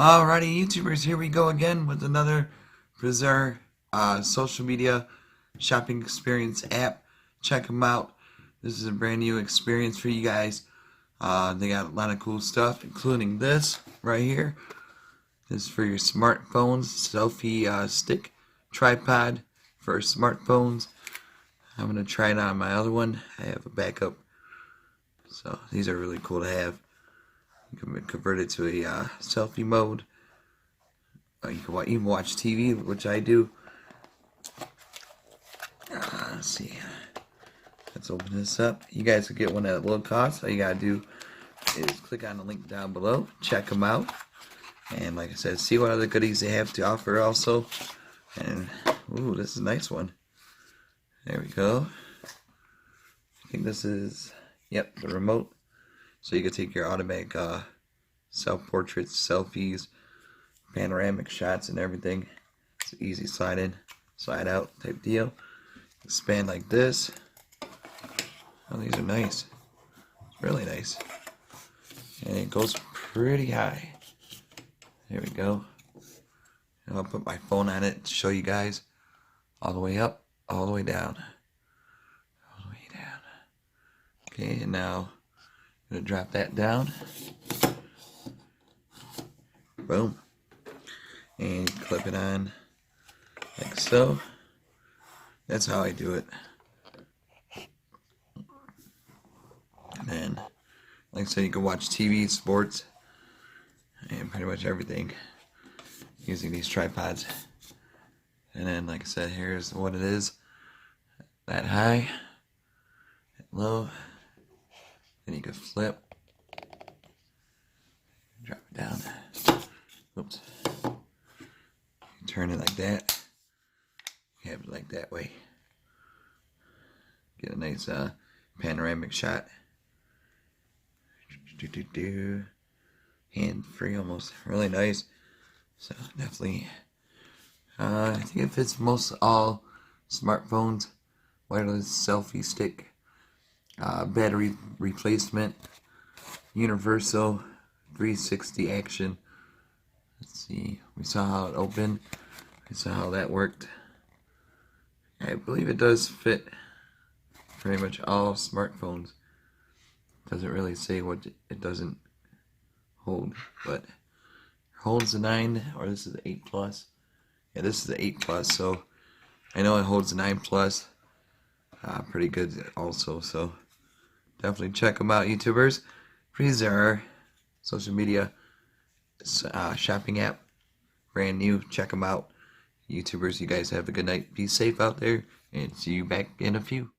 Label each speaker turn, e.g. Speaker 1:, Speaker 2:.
Speaker 1: Alrighty, YouTubers, here we go again with another Priseer social media shopping experience app. Check them out. This is a brand new experience for you guys. They got a lot of cool stuff, including this right here. This is for your smartphones, selfie stick, tripod for smartphones. I'm going to try it on my other one. I have a backup. So these are really cool to have. You can convert it to a selfie mode. You can even watch TV, which I do. Let's see. Let's open this up. You guys will get one at a low cost. All you gotta do is click on the link down below. Check them out. And like I said, see what other goodies they have to offer also. And, ooh, this is a nice one. There we go. I think this is, yep, the remote. So you can take your automatic self-portraits, selfies, panoramic shots, and everything. It's an easy slide in, slide out type deal. Expand like this. Oh, these are nice. It's really nice. And it goes pretty high. There we go. And I'll put my phone on it to show you guys. All the way up, all the way down. All the way down. Okay, and now I'm going to drop that down. Boom. And you clip it on like so. That's how I do it. And then, like I said, you can watch TV, sports, and pretty much everything using these tripods. And then, like I said, here's what it is. That high, that low. Then you can flip, drop it down. Oops. Turn it like that. Have it like that way. Get a nice panoramic shot. Hand free almost. Really nice. So definitely, I think it fits most all smartphones. Wireless selfie stick. Battery replacement, universal, 360 action. Let's see, we saw how it opened, we saw how that worked. I believe it does fit pretty much all smartphones. Doesn't really say what it doesn't hold, but it holds the 9, or this is the 8 Plus. Yeah, this is the 8 Plus, so I know it holds the 9 Plus. Pretty good also, so definitely check them out, YouTubers. Priseer social media shopping app, brand new. Check them out, YouTubers. You guys have a good night. Be safe out there, and see you back in a few.